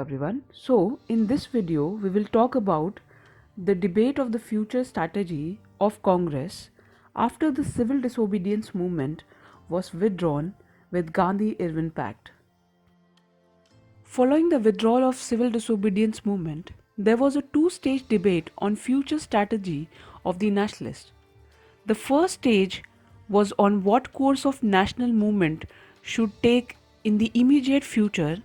everyone. So in this video we will talk about the debate of the future strategy of Congress after the civil disobedience movement was withdrawn with Gandhi-Irwin Pact. Following the withdrawal of civil disobedience movement, there was a two-stage debate on future strategy of the nationalists. The first stage was on what course of national movement should take in the immediate future,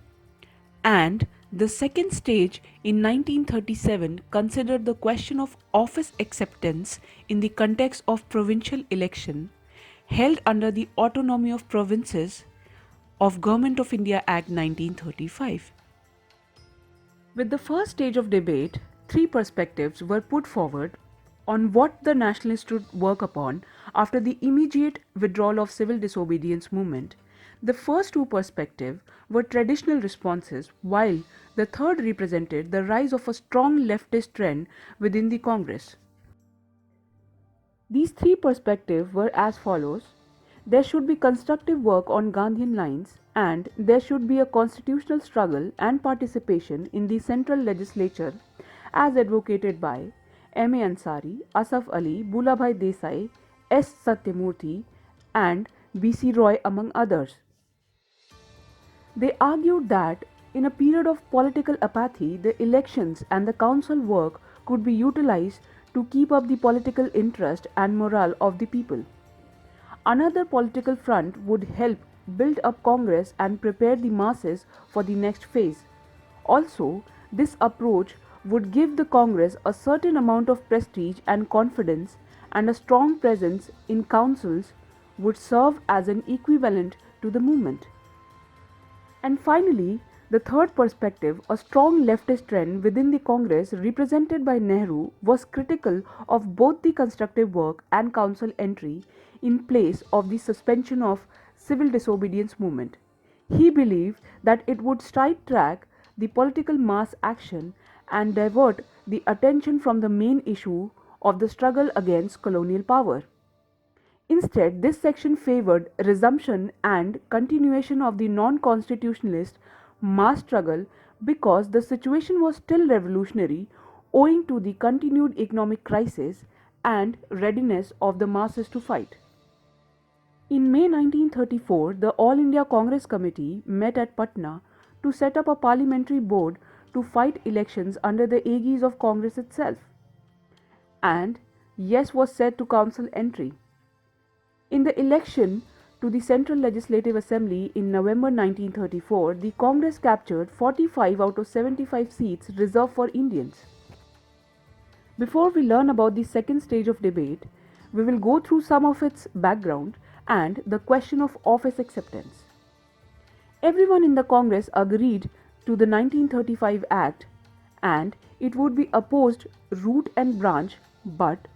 and the second stage in 1937 considered the question of office acceptance in the context of provincial election held under the Autonomy of Provinces of Government of India Act 1935. With the first stage of debate, three perspectives were put forward on what the nationalists should work upon after the immediate withdrawal of civil disobedience movement. The first two perspectives were traditional responses, while the third represented the rise of a strong leftist trend within the Congress. These three perspectives were as follows: there should be constructive work on Gandhian lines, and there should be a constitutional struggle and participation in the central legislature as advocated by M. A. Ansari, Asaf Ali, Bulabhai Desai, S. Satyamurthy, and B. C. Roy, among others. They argued that in a period of political apathy, the elections and the council work could be utilized to keep up the political interest and morale of the people. Another political front would help build up Congress and prepare the masses for the next phase. Also, this approach would give the Congress a certain amount of prestige and confidence, and a strong presence in councils would serve as an equivalent to the movement. And finally, the third perspective, a strong leftist trend within the Congress represented by Nehru, was critical of both the constructive work and council entry in place of the suspension of civil disobedience movement. He believed that it would sidetrack the political mass action and divert the attention from the main issue of the struggle against colonial power. Instead, this section favored resumption and continuation of the non-constitutionalist mass struggle because the situation was still revolutionary owing to the continued economic crisis and readiness of the masses to fight. In May 1934, the All India Congress Committee met at Patna to set up a parliamentary board to fight elections under the aegis of Congress itself. And yes was said to council entry. In the election to the Central Legislative Assembly in November 1934, the Congress captured 45 out of 75 seats reserved for Indians. Before we learn about the second stage of debate, we will go through some of its background and the question of office acceptance. Everyone in the Congress agreed to the 1935 Act, and it would be opposed root and branch, but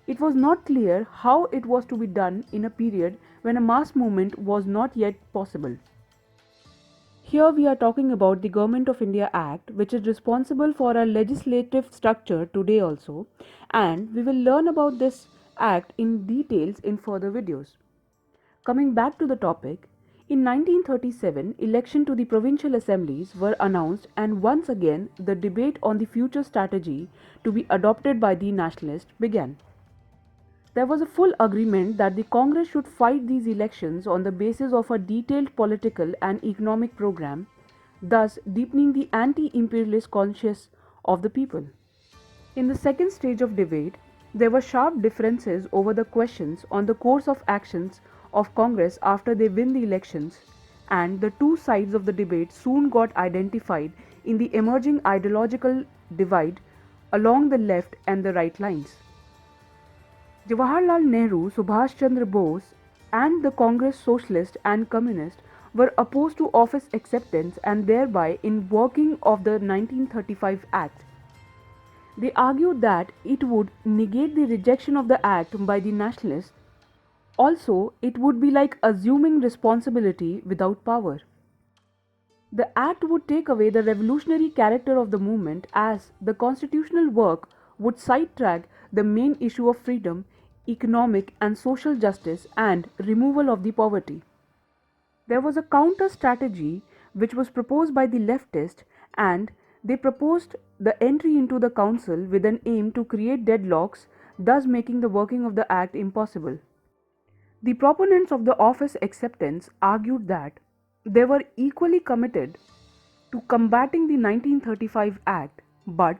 it was not clear how it was to be done in a period when a mass movement was not yet possible. Here we are talking about the Government of India Act, which is responsible for our legislative structure today also, and we will learn about this act in details in further videos. Coming back to the topic, in 1937, election to the provincial assemblies were announced, and once again the debate on the future strategy to be adopted by the nationalists began. There was a full agreement that the Congress should fight these elections on the basis of a detailed political and economic program, thus deepening the anti-imperialist conscience of the people. In the second stage of debate, there were sharp differences over the questions on the course of actions of Congress after they win the elections, and the two sides of the debate soon got identified in the emerging ideological divide along the left and the right lines. Jawaharlal Nehru, Subhash Chandra Bose, and the Congress Socialist and Communist were opposed to office acceptance and thereby in working of the 1935 Act. They argued that it would negate the rejection of the Act by the nationalists. Also, it would be like assuming responsibility without power. The Act would take away the revolutionary character of the movement, as the constitutional work would sidetrack the main issue of freedom, economic and social justice, and removal of the poverty. There was a counter strategy which was proposed by the leftists, and they proposed the entry into the council with an aim to create deadlocks, thus making the working of the act impossible. The proponents of the office acceptance argued that they were equally committed to combating the 1935 Act, but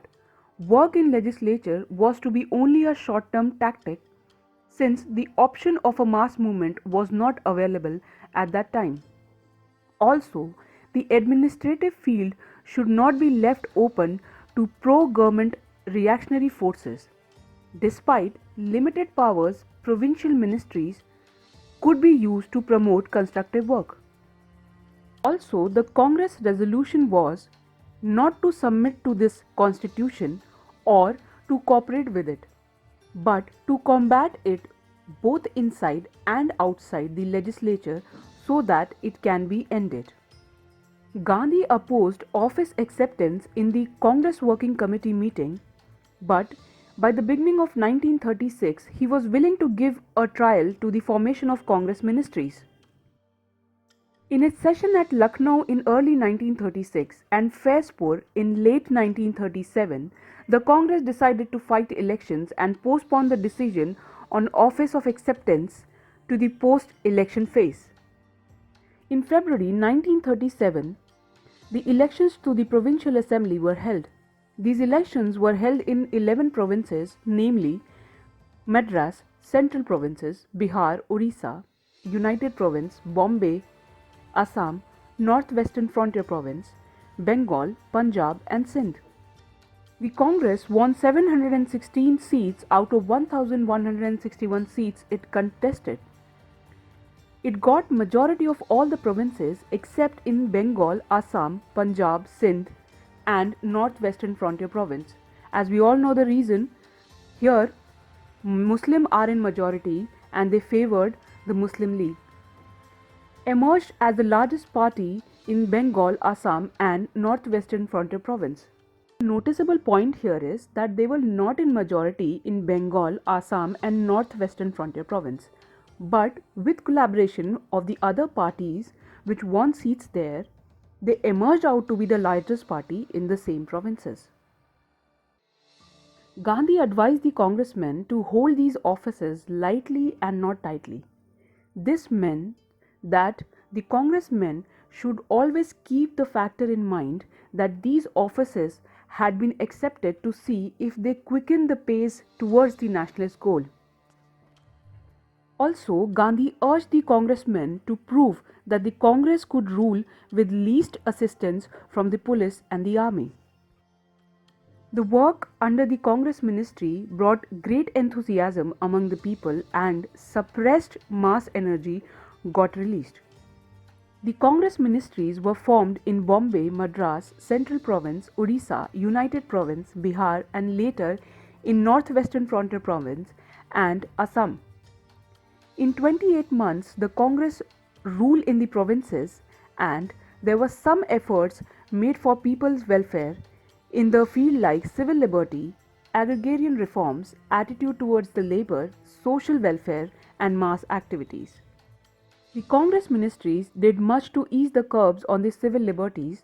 work in legislature was to be only a short-term tactic since the option of a mass movement was not available at that time. Also, the administrative field should not be left open to pro-government reactionary forces. Despite limited powers, provincial ministries could be used to promote constructive work. Also, the Congress resolution was not to submit to this constitution or to cooperate with it, but to combat it both inside and outside the legislature so that it can be ended. Gandhi opposed office acceptance in the Congress Working Committee meeting, but by the beginning of 1936 he was willing to give a trial to the formation of Congress ministries. In its session at Lucknow in early 1936 and Firozpur in late 1937, the Congress decided to fight elections and postpone the decision on office of acceptance to the post-election phase. In February 1937, the elections to the Provincial Assembly were held. These elections were held in 11 provinces, namely Madras, Central Provinces, Bihar, Orissa, United Province, Bombay, Assam, Northwestern Frontier Province, Bengal, Punjab and Sindh. The Congress won 716 seats out of 1161 seats it contested. It got majority of all the provinces except in Bengal, Assam, Punjab, Sindh and Northwestern Frontier Province. As we all know the reason, here Muslim are in majority and they favored the Muslim League. Emerged as the largest party in Bengal, Assam and Northwestern Frontier Province. A noticeable point here is that they were not in majority in Bengal, Assam and Northwestern Frontier Province, but with collaboration of the other parties which won seats there, they emerged out to be the largest party in the same provinces. Gandhi advised the congressmen to hold these offices lightly and not tightly. This meant that the congressmen should always keep the factor in mind that these offices had been accepted to see if they quicken the pace towards the nationalist goal. Also, Gandhi urged the congressmen to prove that the Congress could rule with least assistance from the police and the army. The work under the Congress ministry brought great enthusiasm among the people and suppressed mass energy got released. The Congress ministries were formed in Bombay, Madras, Central Province, Orissa, United Province, Bihar and later in Northwestern Frontier Province and Assam. In 28 months, the Congress ruled in the provinces and there were some efforts made for people's welfare in the field like civil liberty, agrarian reforms, attitude towards the labor, social welfare and mass activities. The Congress ministries did much to ease the curbs on the civil liberties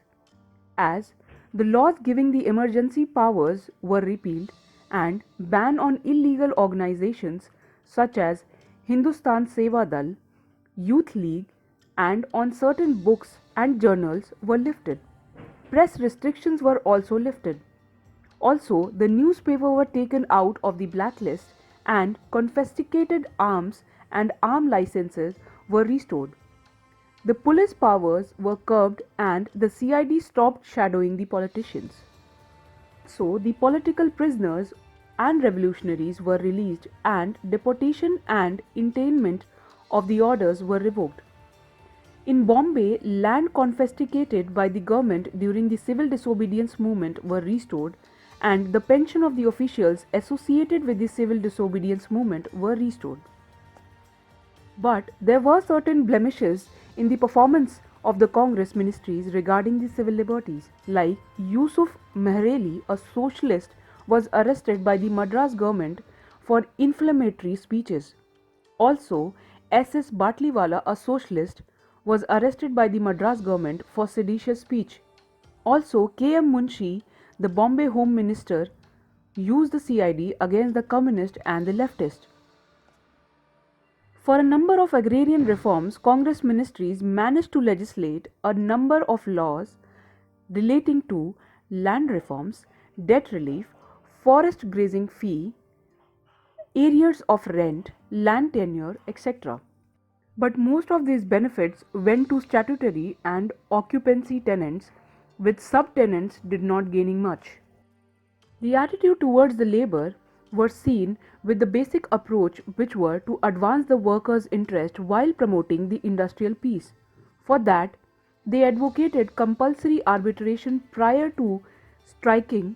as the laws giving the emergency powers were repealed and ban on illegal organizations such as Hindustan Seva Dal, Youth League and on certain books and journals were lifted. Press restrictions were also lifted. Also, the newspaper were taken out of the blacklist and confiscated arms and arm licenses were restored. The police powers were curbed and the CID stopped shadowing the politicians. So, the political prisoners and revolutionaries were released and deportation and internment of the orders were revoked. In Bombay, land confiscated by the government during the civil disobedience movement were restored and the pension of the officials associated with the civil disobedience movement were restored. But there were certain blemishes in the performance of the Congress ministries regarding the civil liberties, like Yusuf Mehreli, a socialist, was arrested by the Madras government for inflammatory speeches. Also, S.S. Batliwala, a socialist, was arrested by the Madras government for seditious speech. Also, K.M. Munshi, the Bombay Home Minister, used the CID against the communist and the leftist. For a number of agrarian reforms, Congress ministries managed to legislate a number of laws relating to land reforms, debt relief, forest grazing fee, arrears of rent, land tenure, etc. But most of these benefits went to statutory and occupancy tenants, with subtenants did not gaining much. The attitude towards the labor were seen with the basic approach, which were to advance the workers' interest while promoting the industrial peace. For that, they advocated compulsory arbitration prior to striking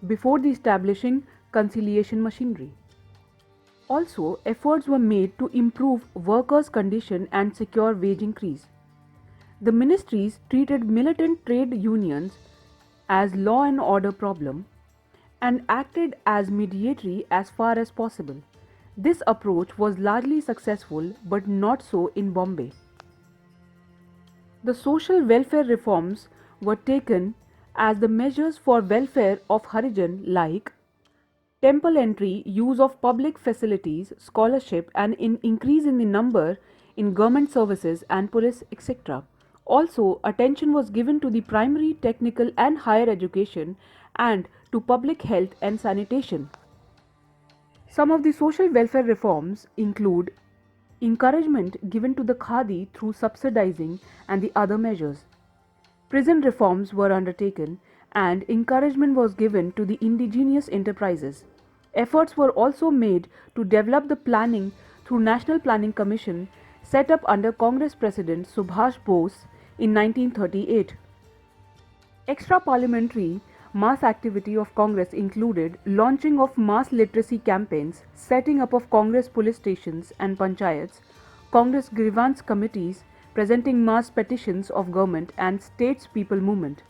before the establishing conciliation machinery. Also, efforts were made to improve workers' condition and secure wage increase. The ministries treated militant trade unions as law and order problem and acted as mediatory as far as possible. This approach was largely successful, but not so in Bombay. The social welfare reforms were taken as the measures for welfare of Harijan, like temple entry, use of public facilities, scholarship, and increase in the number in government services and police, etc. Also, attention was given to the primary, technical, and higher education and to public health and sanitation. Some of the social welfare reforms include encouragement given to the khadi through subsidizing and the other measures. Prison reforms were undertaken and encouragement was given to the indigenous enterprises. Efforts were also made to develop the planning through National Planning Commission set up under Congress President Subhash Bose in 1938. Extra parliamentary mass activity of Congress included launching of mass literacy campaigns, setting up of Congress police stations and panchayats, Congress grievance committees, presenting mass petitions of government and states people movement.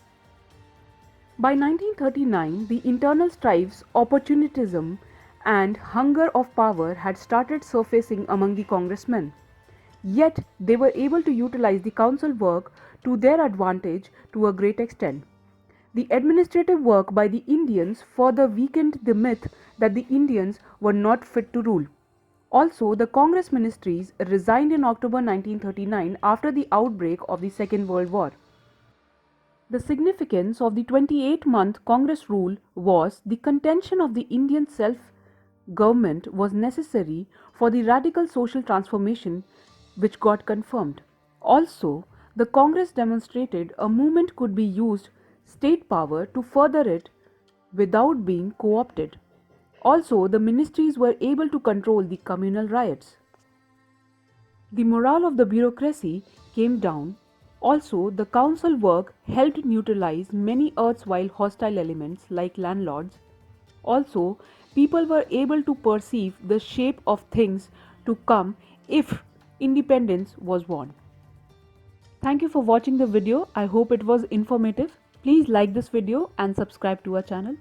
By 1939, the internal strifes, opportunism, and hunger of power had started surfacing among the congressmen. Yet, they were able to utilize the council work to their advantage to a great extent. The administrative work by the Indians further weakened the myth that the Indians were not fit to rule. Also, the Congress ministries resigned in October 1939 after the outbreak of the Second World War. The significance of the 28-month Congress rule was the contention of the Indian self-government was necessary for the radical social transformation which got confirmed. Also, the Congress demonstrated a movement could be used state power to further it without being co-opted. Also, the ministries were able to control the communal riots. The morale of the bureaucracy came down. Also, the council work helped neutralize many erstwhile hostile elements like landlords. Also, people were able to perceive the shape of things to come if independence was won. Thank you for watching the video. I hope it was informative. Please like this video and subscribe to our channel.